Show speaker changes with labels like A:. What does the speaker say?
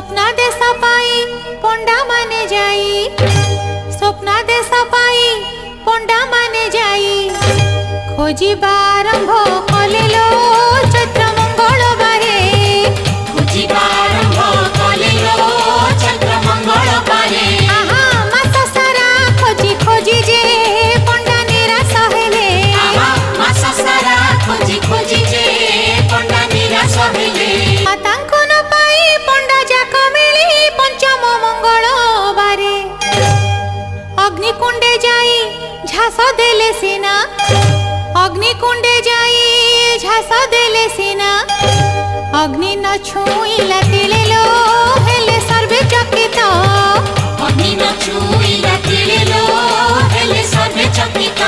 A: स्वप्नादेश पाई पंडा माने जाई स्वप्नादेश पाई पंडा माने जाई खोजिबा आरंभ कले लो चैत्र मंगलबारे
B: खोजिबा आरंभ कले लो चैत्र मंगलबारे
A: आहा मास सारा खोजी खोजी जे पंडा निराश हेले
B: आहा मास सारा खोजी खोजी जे पंडा निराश हेले
A: तांको न पाई पंडा जाक मिली पंचम मंगलबारे अग्निकुंडे जाई झास देले सीना अग्निकुंडे जाई झास देले सीना अग्नि न छुईला तिले लो हेले सर्वे चकित
B: अग्नि न छुईला तिले लो हेले सर्वे चकित।